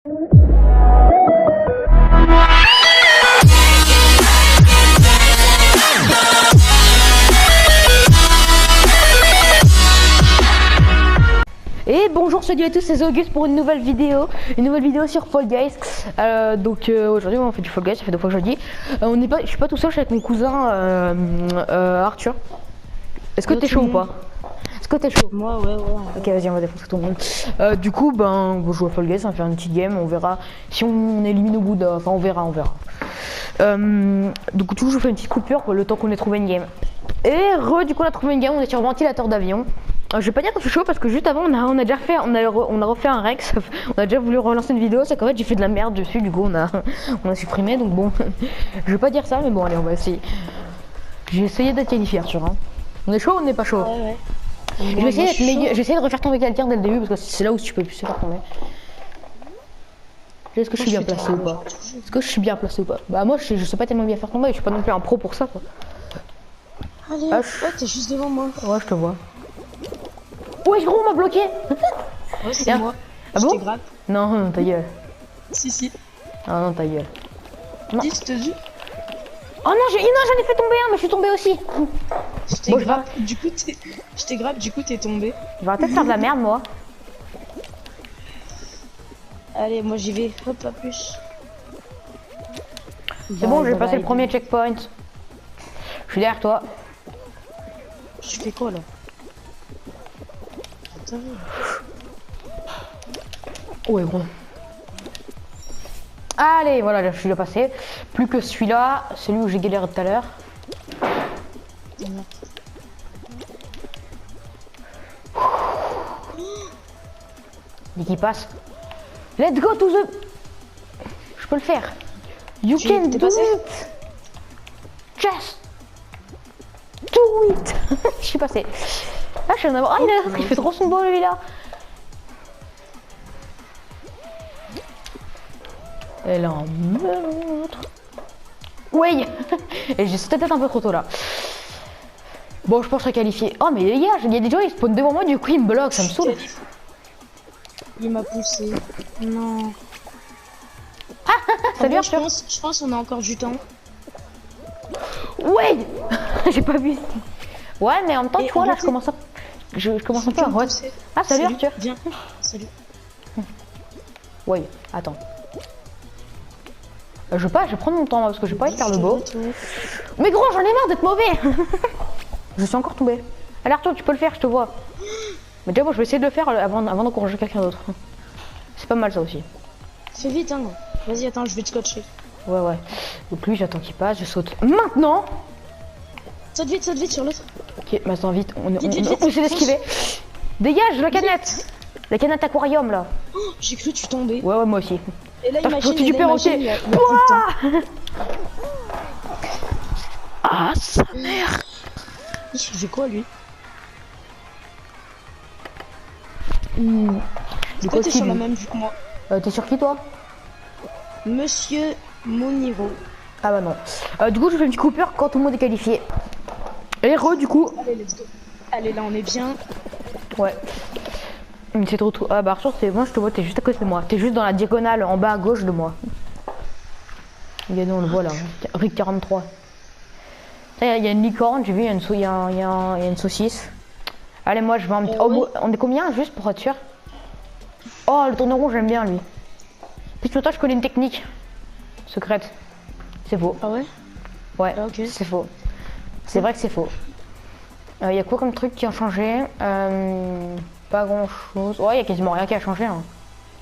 Et bonjour, salut à tous, c'est Auguste pour une nouvelle vidéo sur Fall Guys. Aujourd'hui on fait du Fall Guys, ça fait 2 fois que je le dis. Je suis pas tout seul, je suis avec mon cousin Arthur. Est-ce que t'es chaud ou pas? Est-ce que t'es chaud? Moi ouais. Ok, vas-y, on va défoncer tout le monde. Du coup, on va jouer à Fall Guys, on va faire une petite game, on verra si on élimine au bout de... Enfin, on verra. Du coup, je vous fais une petite coupure pour le temps qu'on ait trouvé une game. Et du coup, on a trouvé une game, on est sur ventilateur d'avion. Je vais pas dire que je suis chaud parce que juste avant on a déjà fait, on a refait un Rex. On a déjà voulu relancer une vidéo, c'est qu'en fait j'ai fait de la merde dessus, du coup on a supprimé, donc bon. Je vais pas dire ça, mais bon, allez, on va essayer. J'ai essayé d'être qualifié, Arthur, hein. On est chaud ou on n'est pas chaud? Ouais. Je vais essayer de refaire tomber quelqu'un dès le début parce que c'est là où tu peux plus se faire tomber. Est-ce que je suis bien placé ou pas? Est-ce que je suis bien placé ou pas? Bah moi je sais pas tellement bien faire tomber, je suis pas non plus un pro pour ça, quoi. Allez, ouais, t'es juste devant moi. Ouais, je te vois. Ouais, gros, on m'a bloqué. Ouais, c'est moi. Ah bon? Grave. Non, ta gueule. Si. Ah non, ta gueule. Non. Dis, je te dis. Oh non, j'en ai fait tomber un, mais je suis tombé aussi. Je t'ai grave, du coup t'es tombé. Je vais peut-être faire de la merde, moi. Allez, moi j'y vais. Hop, pas plus. C'est bon, j'ai passé le premier checkpoint. Je suis derrière toi. Tu fais quoi là? Ouais, gros. Allez, voilà, je suis là passé. Plus que celui-là, celui où j'ai galéré tout à l'heure. Dès qu'il passe. Let's go to the... Je peux le faire. You can do it. Just do it. Je suis passé. Ah, je suis en avoir. Oh, il fait trop son beau, lui, là. Elle en montre. Oui. Et j'ai peut-être un peu trop tôt, là. Bon, je pense que je serai qualifié. Oh, mais les gars, il y a des gens, ils spawnent devant moi, du coup, ils me bloquent, ça me saoule. Il m'a poussé. Non. Salut, bon, je pense qu'on a encore du temps. Ouais. J'ai pas vu. Ouais, mais en même temps, tu vois, là, je commence un peu à... Ouais. Ah, salut, Arthur. Viens. Salut. Ouais, attends. Je vais prendre mon temps, parce que j'ai pas envie de faire le beau. Mais gros, j'en ai marre d'être mauvais. Je suis encore tombé. Allez, Arthur, tu peux le faire, je te vois. Mais déjà, moi, je vais essayer de le faire avant d'encourager quelqu'un d'autre. C'est pas mal, ça aussi. Fais vite, hein. Vas-y, attends, je vais te scotcher. Ouais. Donc lui, j'attends qu'il passe, je saute maintenant. Saute vite sur l'autre. Ok, mais attends, vite, on essaie d'esquiver. Dégage la canette. La canette aquarium, là. Oh, j'ai cru que tu tombais. Ouais, moi aussi. Et là, imagine, du perroquet. Ah, sa mère. Il fait quoi, lui? Du coup, t'es sur la même vue que moi. T'es sur qui, toi? Monsieur Moniro. Ah bah non. Du coup, je fais une petite coupure quand tout le monde est qualifié. Et du coup. Allez, let's go. Allez, là, on est bien. Ouais. C'est trop. Ah bah Arthur, moi je te vois, t'es juste à côté de moi. T'es juste dans la diagonale en bas à gauche de moi. Regardez, on le voit là. Rick 43. Il y a une licorne, j'ai vu, il y a une saucisse. Allez, moi je vais en... Oh, on est combien juste pour être sûr? Oh, le tourneron, j'aime bien lui. Puis toi, je connais une technique secrète. C'est faux. Ah ouais? Ouais, ah, okay. C'est faux. C'est vrai que c'est faux. Il y a quoi comme truc qui a changé? Pas grand chose. Ouais, il y a quasiment rien qui a changé. Hein.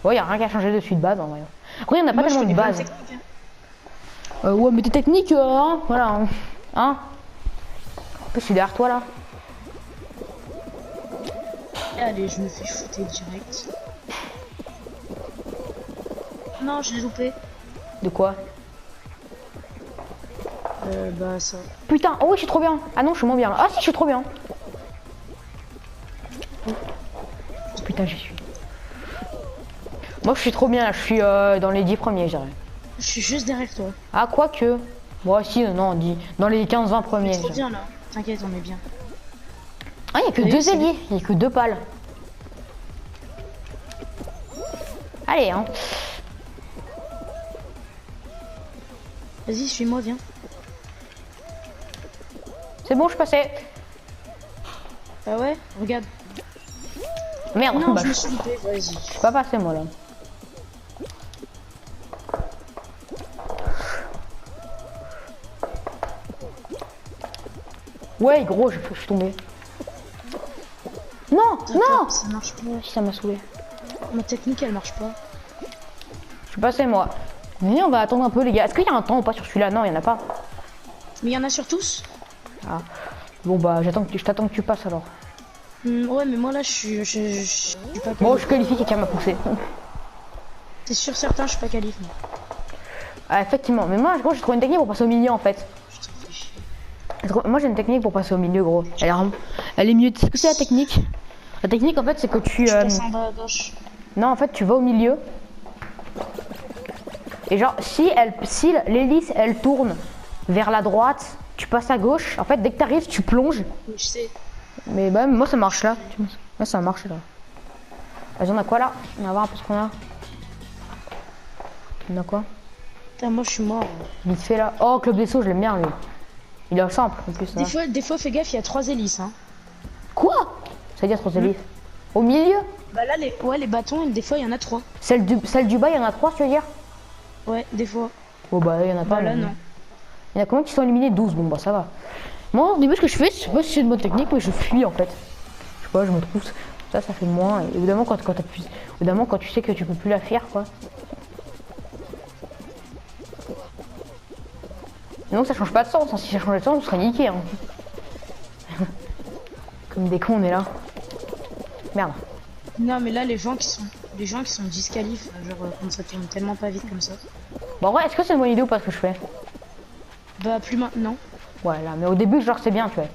Ouais, il y a rien qui a changé dessus de base en vrai. Après, il n'y en a pas tellement de base. Ouais, mais tes techniques, hein, voilà. Hein? Je suis derrière toi là. Allez, je me fais shooter direct. Non, je l'ai loupé. De quoi? Bah ça. Putain, oh oui, je suis trop bien. Ah non, je suis moins bien. Ah si, je suis trop bien. Oh, putain, j'y suis. Moi, je suis trop bien. Je suis dans les 10 premiers, je dirais. Je suis juste derrière toi. Ah, quoique. Moi aussi, non, dans les 15-20 premiers. C'est trop bien là. T'inquiète, on est bien. Ah, il n'y a que 2 ailiers. Il n'y a que 2 pales. Allez, hein. Vas-y, suis-moi, viens. C'est bon, je suis passé. Ah ouais, regarde. Merde, Non, bah, je me suis loupé, vas-y. je suis pas passé moi là. Ouais, gros, je suis tombé. Non, non. Ça marche pas. Si, ça m'a saoulé. Ma technique, elle marche pas. Je suis passé moi. Venez, on va attendre un peu les gars. Est-ce qu'il y a un temps ou pas sur celui-là? Non, il y en a pas. Mais il y en a sur tous. Ah. Bon bah je t'attends que tu passes alors. Ouais, mais moi là, je suis pas qualif. Bon, je suis qualifié, quelqu'un m'a poussé. T'es sûr certain, je suis pas qualif. Moi. Ah, effectivement, mais moi, gros, j'ai trouvé une technique pour passer au milieu en fait. Je te fais chier. Moi j'ai une technique pour passer au milieu, gros. Elle est mieux. Tu sais ce que c'est la technique? La technique en fait, c'est que tu. Je passe en bas à gauche. Non, en fait, tu vas au milieu. Et genre, si l'hélice elle tourne vers la droite, tu passes à gauche. En fait, dès que t'arrives, tu plonges. Oui, je sais. Mais bah, moi ça marche là. Moi ça a marché là. Vas-y, on a quoi là? On va voir un peu ce qu'on a. On a quoi? Putain, moi je suis mort. Vite fait là. Oh, Club des sauts, je l'aime bien lui. Il est simple en plus. Des fois, fais gaffe, il y a 3 hélices. Hein. Quoi? Ça veut dire 3 hélices. Au milieu? Bah là, les bâtons, des fois, il y en a 3. Celle du bas, il y en a 3, tu veux dire? Ouais, des fois. Oh bah, il y en a pas. Bah là, non. Il y en a combien qui sont éliminés? 12. Bon bah, ça va. Moi, au début, ce que je fais, je sais pas si c'est une bonne technique, mais je fuis en fait. Je sais pas, je me trouve. Ça fait moins. Et évidemment, quand tu sais que tu peux plus la faire, quoi. Sinon, ça change pas de sens. Hein. Si ça changeait de sens, on serait niqué. Hein. Comme des cons, on est là. Merde. Non, mais là, les gens qui sont disqualifs, genre, quand ça tourne tellement pas vite comme ça. Bon, en vrai, est-ce que c'est une bonne idée ou pas ce que je fais? Bah, plus maintenant. Ouais, là, mais au début, genre, c'est bien, tu vois.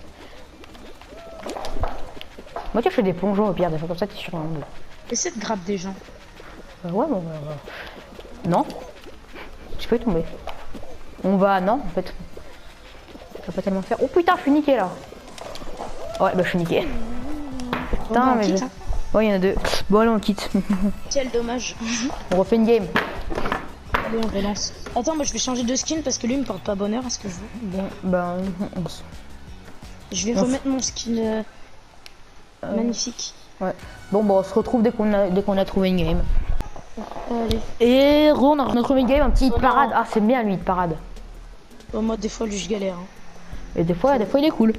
Moi, tu vois, je fais des plongeons au pire, des fois comme ça, t'es sûr. Essaie de grabber des gens. Ouais, bon, non. Je peux tomber. On va, non, en fait. Ça va pas tellement faire. Oh putain, je suis niqué là. Ouais, bah, je suis niqué. Putain, mais. Quitte, hein. Ouais, il y en a 2. Bon, allez, on quitte. Quel dommage. On refait une game. Allez, on relance. Attends, moi je vais changer de skin parce que lui il me porte pas bonheur à ce que je veux. Bon, ben. Je vais remettre mon skin magnifique. Ouais. Bon, on se retrouve dès qu'on a trouvé une game. Allez. Et on a trouvé une game, un petit hit Oh, parade. non. Ah, c'est bien lui, hit parade. Bon, moi des fois lui je galère. Hein. Et des fois, il est cool.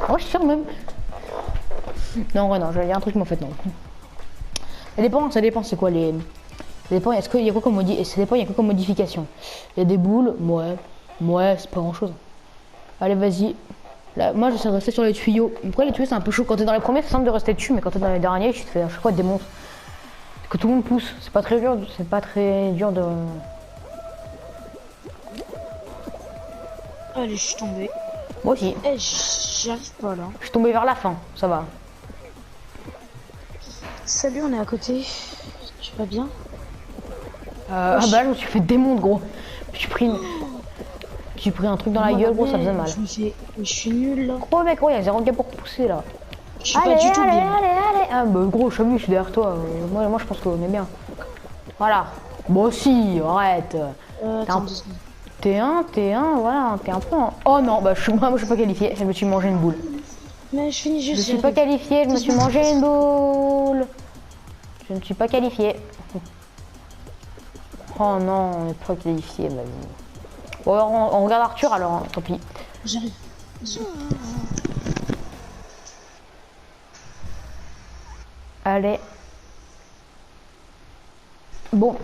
Oh, je suis sûr même. Non, ouais, non, il y a un truc, mais en fait, non. Ça dépend, c'est quoi les. Ça dépend, est-ce qu'il y a quoi comme modification? Il y a des boules, ouais, c'est pas grand chose. Allez, vas-y. Là, moi, j'essaie de rester sur les tuyaux. Pourquoi les tuyaux, c'est un peu chaud quand t'es dans les premiers, c'est simple de rester dessus, mais quand t'es dans les derniers, tu te fais à chaque fois des monstres. Que tout le monde pousse, c'est pas très dur de. Allez, je suis tombé. Moi aussi. Eh, j'y arrive pas là. Je suis tombé vers la fin, ça va. Salut, on est à côté. Tu vas bien? Ah bah là, je me suis fait démonter, gros. J'ai pris un truc dans la gueule, gros, ça faisait mal. Je suis nul là. Gros mec, gros, il y a 0 gars pour pousser là. Je suis pas du tout bien. Allez. Ah bah gros, je suis derrière toi. Moi je pense qu'on est bien. Voilà. Bon si, arrête. T'es un, voilà, t'es un peu en... Oh non, bah moi je suis pas qualifié, je me suis mangé une boule. Mais je finis juste. Je suis pas qualifié, je me suis mangé une boule. Je ne suis pas qualifié. Oh non, on est pas qualifié, vas-y. Bon, alors, on regarde Arthur alors, hein, tant pis. J'arrive. Allez. Bon,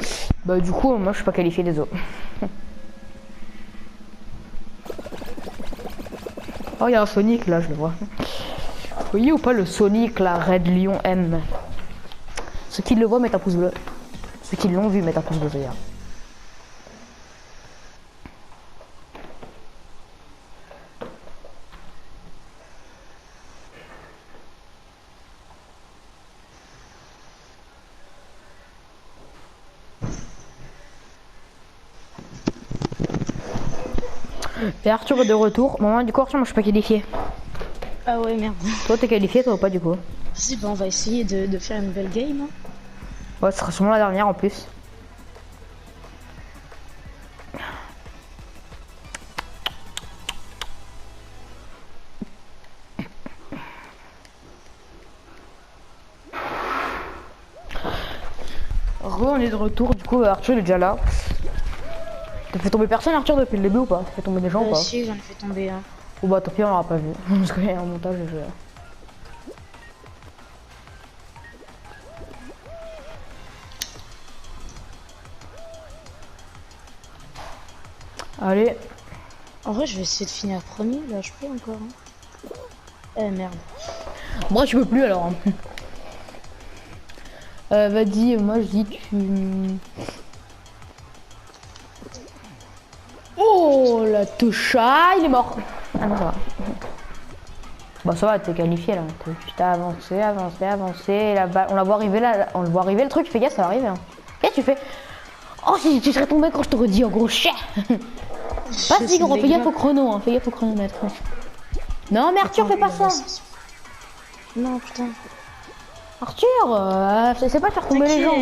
bah du coup, moi je suis pas qualifié, des autres. Oh, il y a un Sonic là, je le vois. Vous voyez ou pas le Sonic là, Red Lion M? Ceux qui le voient mettent un pouce bleu. Ceux qui l'ont vu mettent un pouce bleu d'ailleurs. Et Arthur est de retour. Bon, du coup, Arthur, moi je suis pas qualifié. Ah ouais, merde. Toi, t'es qualifié, toi ou pas du coup? Si, bah on va essayer de faire une belle game. Hein. Ouais, ce sera sûrement la dernière en plus. On est de retour, du coup Arthur il est déjà là. T'as fait tomber personne Arthur depuis le début ou pas? T'as fait tomber des gens ou pas? Si, j'en ai fait tomber un. Ou bah tant pis on l'aura pas vu. Parce qu'il y a un montage et je... Allez. En vrai, je vais essayer de finir premier, là, je peux encore. Hein. Eh merde. Moi tu peux plus alors. Hein. Vas-y, moi je dis tu... Oh la touche, ah, il est mort. Ah non ça va. Bah ça va, t'es qualifié là. T'as avancé, avancé, avancé. Là, on la voit arriver là, on le voit arriver le truc, fais gaffe, ça va arriver. Hein. Qu'est-ce que tu fais? Oh si tu serais tombé quand je t'aurais dit en gros chien. Vas-y gros, fais gaffe au chrono, hein, fais gaffe au chronomètre. Non mais Arthur, fais pas ça. Non putain. Arthur, c'est pas faire tomber les gens.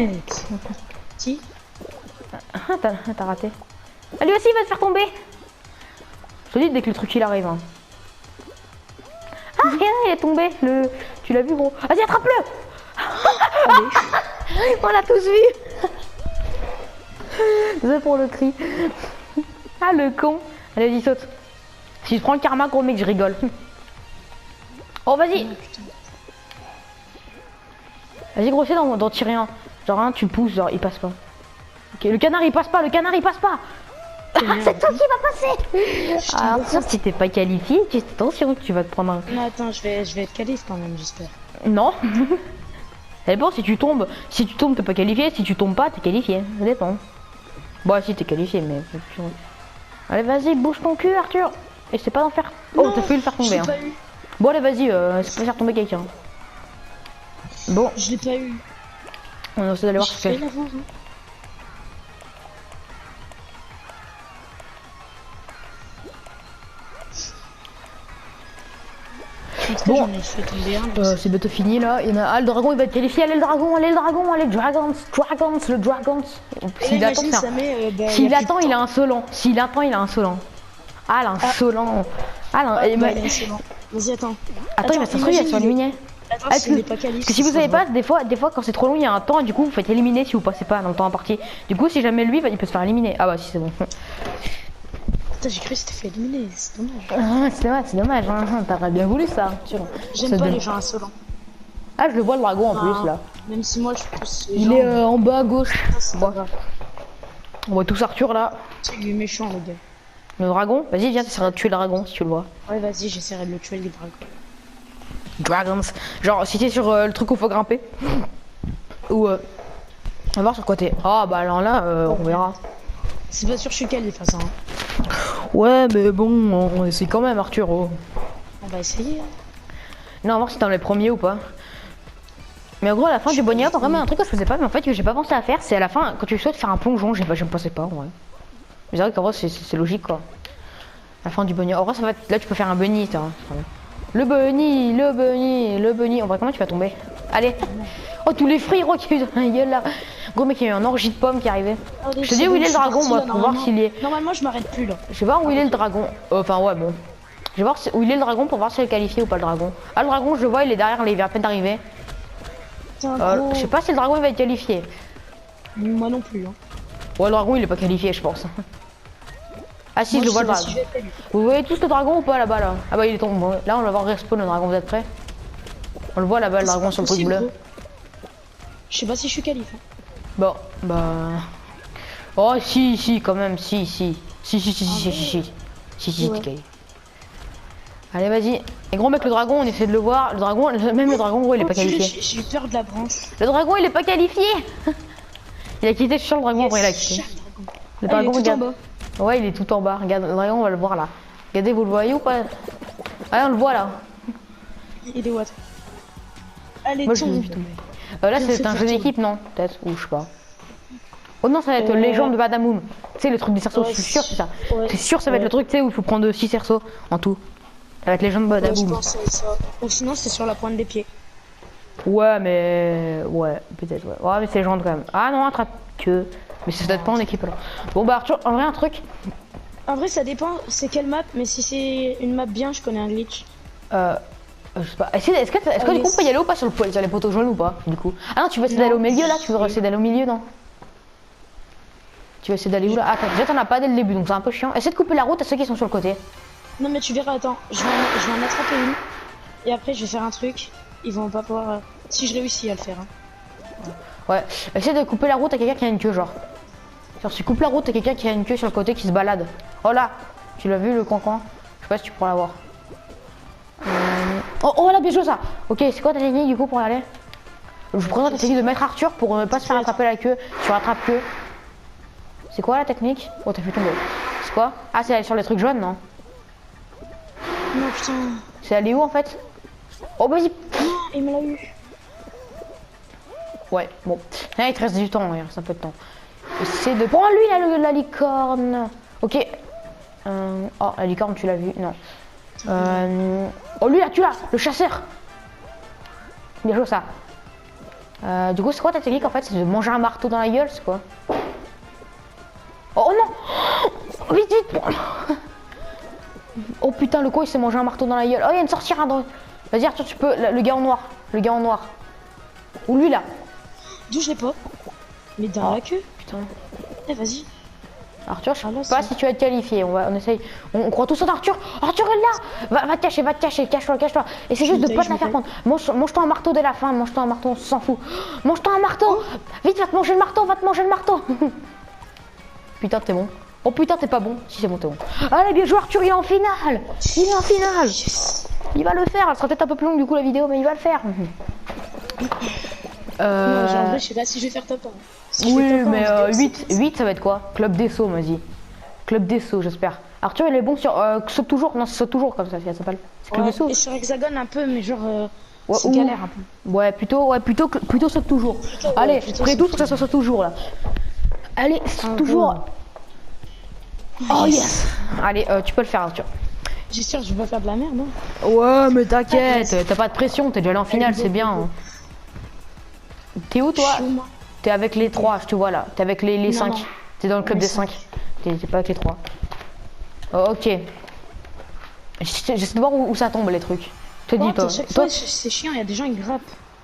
Si. Ah, t'as raté. Ah, lui aussi il va te faire tomber. Je te dis dès que le truc il arrive. Hein. Ah regarde, il est tombé. Tu l'as vu gros. Vas-y attrape-le. On l'a tous vu. C'est pour le cri. Ah le con. Allez vas-y saute. Si je prends le karma gros mec je rigole. Oh vas-y. Vas-y gros c'est d'en tirer un. Genre un tu pousses, genre il passe pas. Ok le canard il passe pas, le canard il passe pas. C'est toi qui va passer. Alors si t'es pas qualifié, attention tu vas te prendre un... Non attends, je vais être qualifié quand même j'espère. Non. Ça dépend si tu tombes t'es pas qualifié, si tu tombes pas t'es qualifié, ça dépend. Bon si t'es qualifié mais... Allez vas-y bouge ton cul Arthur. Et c'est pas d'en faire... Oh t'as failli le faire tomber hein. Bon allez vas-y, c'est pas faire tomber quelqu'un. Bon. Je l'ai pas eu. On essaie d'aller voir ce que c'est. Bon, c'est bientôt fini là. Il y en a... Ah, le dragon il va être qualifié. Allez le dragon, allez le dragon, allez le dragons, le dragons. S'il attend, s'il attend, il a insolent. S'il attend, il a insolent. Ah l'insolent. Ah non, vas-y attends. Attends, il va s'instruire, il va se faire éliminer. Parce que si vous savez pas, des fois quand c'est trop long, il y a un temps et du coup vous faites éliminer si vous passez pas dans le temps imparti. Du coup, si jamais lui, il peut se faire éliminer. Ah bah si c'est bon. Putain, j'ai cru que c'était fait éliminer, c'est dommage. Ah, c'est dommage, hein. T'aurais bien voulu ça. J'aime pas les gens insolents. Ah, je le vois le dragon en plus là. Même si moi je pousse. Il est en bas à gauche. On voit tous Arthur là. Il est méchant le gars. Le dragon, vas-y viens, t'essaieras de tuer le dragon si tu le vois. Ouais vas-y, j'essaierai de le tuer le dragon. Dragons. Genre si t'es sur le truc où faut grimper. Ou on va voir sur quoi t'es. Ah bah alors là on verra. C'est pas sûr que je suis qualifié face hein. Ouais mais bon on essaie quand même Arthur. Oh. On va essayer. Hein. Non on va voir si t'es dans les premiers ou pas. Mais en gros à la fin du bonheur, t'as vraiment un truc que je faisais pas mais en fait que j'ai pas pensé à faire, c'est à la fin quand tu souhaites faire un plongeon, je me pensais pas en vrai. Mais c'est vrai qu'en vrai c'est logique quoi. À la fin du bunny. En vrai ça va être... Là tu peux faire un bunny ça. Le bunny, le bunny, le bunny. En vrai comment tu vas tomber? Allez. Oh tous les frérots qui ont eu dans la gueule là. Gros mec il y a eu un orgie de pommes qui arrivait. Je te dis où il est le dragon moi pour voir s'il est... Normalement je m'arrête plus là. Je vais voir où il est le dragon. Enfin ouais bon. Je vais voir où il est le dragon pour voir s'il est qualifié ou pas le dragon. Ah le dragon je le vois il est derrière, il vient à peine d'arriver. Je sais pas si le dragon il va être qualifié. Moi non plus. Hein. Ouais le dragon il est pas qualifié je pense. Ah si, moi, je le vois le dragon. Vous voyez tous le dragon ou pas là-bas là? Ah bah il est tombé. Là on va voir respawn le dragon, vous êtes prêts? On le voit là-bas le dragon sur le truc bleu. Je sais pas si je suis qualifié. Bon, bah... Oh si quand même, si. Si, t'es qualifié. Allez vas-y. Et gros mec le dragon on essaie de le voir. Le dragon, même le dragon gros il est pas qualifié. J'ai peur de la branche. Le dragon il est pas qualifié. Il a quitté sur le dragon, après il a quitté. Le dragon regarde. Ouais, il est tout en bas. Regarde, le dragon, on va le voir là. Regardez, vous le voyez ou pas? Ah, on le voit là. Il est what? Allez, moi, tombe. Là, c'est un jeu d'équipe, non? Peut-être, ou je sais pas. Oh non, ça va être Légende de Badamoun. Tu sais, le truc des cerceaux, je suis sûr, c'est ça. C'est sûr, ça va être le truc, tu sais, où il faut prendre 6 cerceaux en tout. Ça va être Légende de Badamoun. Je pense que ça. Ou sinon, c'est sur la pointe des pieds. Ouais, mais. Ouais, peut-être, ouais. Ouais, mais c'est Légende quand même. Ah non, attrape que. Mais c'est peut-être pas en équipe alors. Bon bah Arthur, en vrai un truc. En vrai ça dépend c'est quelle map, mais si c'est une map bien je connais un glitch. Je sais pas. Est-ce que du coup on peut y aller ou pas sur les poteaux jaunes ou pas du coup? Ah non, tu veux essayer d'aller au milieu là? Tu veux essayer d'aller au milieu, non? Tu veux essayer d'aller où là? Attends, déjà t'en as pas dès le début donc c'est un peu chiant. Essaie de couper la route à ceux qui sont sur le côté. Non mais tu verras, attends, je vais en attraper une. Et après je vais faire un truc. Ils vont pas pouvoir... Si je réussis à le faire. Hein. Ouais, essaie de couper la route à quelqu'un qui a une queue genre. Genre tu coupes la route à quelqu'un qui a une queue sur le côté qui se balade. Oh là, tu l'as vu le cancan? Je sais pas si tu pourras l'avoir. Oh là, bien joué ça. Ok, c'est quoi ta technique du coup pour y aller? Je vous présente la technique de mettre Arthur pour ne pas se faire attraper la queue. Tu rattrapes queue. C'est quoi la technique? Oh t'as fait tomber. C'est quoi? Ah c'est aller sur les trucs jaunes non? Non putain. C'est aller où en fait? Oh vas-y. Non, il me l'a eu. Ouais, bon. Là, il te reste du temps, il reste un peu de temps. C'est de... Oh lui là, la licorne. Ok. Oh la licorne tu l'as vu? Non. Oh lui là tu l'as, le chasseur. Bien joué ça. Du coup c'est quoi ta technique en fait? C'est de manger un marteau dans la gueule, c'est quoi? Oh non. Vite vite. Oh putain le con il s'est mangé un marteau dans la gueule. Oh il y a une sorcière hein, vas-y Arthur tu peux, le gars en noir. Le gars en noir. Ou lui là. D'où je l'ai pas? Mais dans la queue. Putain. Eh vas-y. Arthur, je sais pas si tu vas être qualifié. On essaye. On croit tous en Arthur. Arthur est là. Va te cacher, cache-toi. Et c'est juste de pas te la faire prendre. Mange-toi un marteau dès la fin. Mange-toi un marteau, on s'en fout. Mange-toi un marteau. Vite, va te manger le marteau. Putain, t'es bon. Oh putain, t'es pas bon. Si c'est bon, t'es bon. Allez, bien joué Arthur, il est en finale. Yes. Il va le faire. Elle sera peut-être un peu plus longue du coup la vidéo, mais il va le faire. Non, genre, en vrai, je sais pas si je vais faire top 1. Si oui, mais 8 ça va être quoi? Club des sauts, vas-y. Club des sauts, j'espère. Arthur, il est bon sur saute toujours. Non, saute toujours comme ça s'appelle. C'est Club des sauts. Et sur Hexagone un peu, mais genre ouais, c'est galère un peu. Ouais, plutôt saute toujours. Allez, près tous que ça soit saute toujours là. Allez, saute toujours. Oh yes. Allez, tu peux le faire Arthur. J'espère que je vais pas faire de la merde, non? Ouais, mais t'inquiète, t'as pas de pression, t'es déjà allé en finale, c'est bien. Hein. T'es où toi? T'es avec les 3, je te vois là. T'es avec les 5. T'es dans le club des 5. T'es pas avec les 3. Oh, ok. J'essaie de voir où ça tombe les trucs. Je te dis toi. C'est chiant, il y a des gens qui grappent.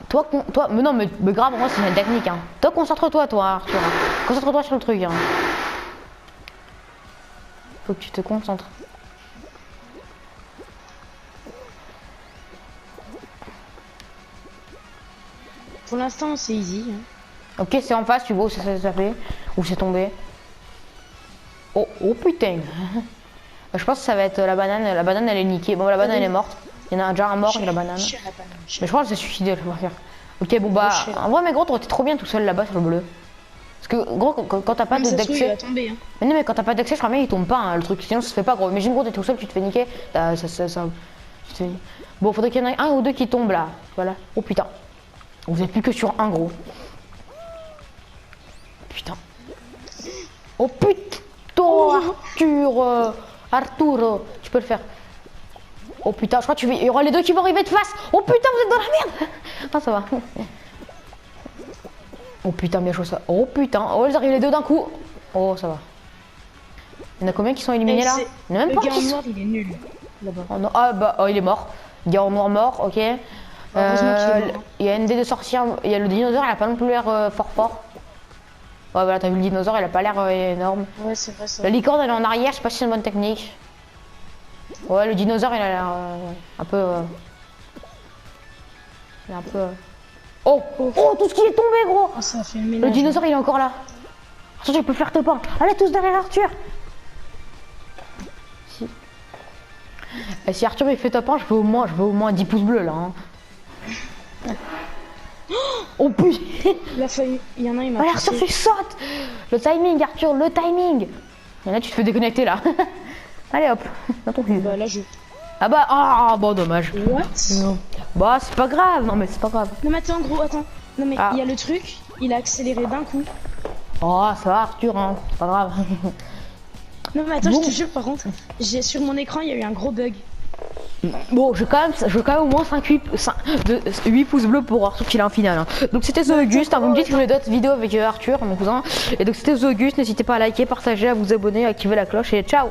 Toi, mais non, mais grave, moi c'est une technique. Hein. Toi, concentre-toi, toi, Arthur. Concentre-toi sur le truc. Hein. Faut que tu te concentres. Pour l'instant, c'est easy. Hein. Ok, c'est en face, tu vois où ça fait? Où c'est tombé? Oh putain. Je pense que ça va être la banane. La banane, elle est niquée. Bon, la banane, elle est morte. Il y en a déjà un mort, il y a la banane. Mais je crois que c'est suicidé, je vais faire. Ok, bon bah, en vrai, mais gros, t'aurais été trop bien tout seul là-bas sur le bleu. Parce que gros, quand t'as pas d'accès. Hein. Mais non, mais quand t'as pas d'accès, je crois bien il tombe pas hein, le truc. Sinon, ça se fait pas gros. Imagine gros, t'es tout seul, tu te fais niquer. Bon, faudrait qu'il y en ait un ou deux qui tombent là. Voilà. Oh putain. Vous êtes plus que sur un gros. Putain. Oh putain, Arturo, tu peux le faire. Oh putain, je crois que il y aura les deux qui vont arriver de face. Oh putain, vous êtes dans la merde. Ah, ça va. Oh putain, bien chaud ça. Oh putain, oh ils arrivent les deux d'un coup. Oh, ça va. Il y en a combien qui sont éliminés là? Il y en a même pas. Le gars en noir, il est nul. Oh, non. Ah bah, oh, il est mort. Gars en noir mort, ok. Il y a une des deux sorcières. Il y a le dinosaure, il a pas non plus l'air fort. Ouais, voilà, t'as vu le dinosaure, il a pas l'air énorme. Ouais, c'est vrai ça. La licorne, elle est en arrière, je sais pas si c'est une bonne technique. Ouais, le dinosaure, il a l'air un peu. Il est un peu. Oh, tout ce qui est tombé, gros! Oh, ça fait le dinosaure, il est encore là. Arthur, je peux faire top 1. Allez, tous derrière Arthur! Si Arthur il fait top 1, je veux au moins 10 pouces bleus là. Hein. Oh putain! Il y en a, il m'a poussé. Arthur, tu sautes! Le timing, Arthur, le timing! Et là, tu te fais déconnecter là. Allez hop, dans ton cul. Bah là, je. Ah bah, ah bon, dommage. What? Non. Bah, c'est pas grave, non mais c'est pas grave. Non mais attends, gros, attends. Non mais il y a le truc, il a accéléré d'un coup. Oh, ça va Arthur, hein, c'est pas grave. Non mais attends, je te jure par contre, sur mon écran il y a eu un gros bug. Bon, je veux quand même au moins 8 pouces bleus pour Arthur qu'il est en finale. Hein. Donc c'était The Auguste, hein, vous me dites que vous voulez d'autres vidéos avec Arthur, mon cousin. Et donc c'était The Auguste, n'hésitez pas à liker, partager, à vous abonner, à activer la cloche et ciao.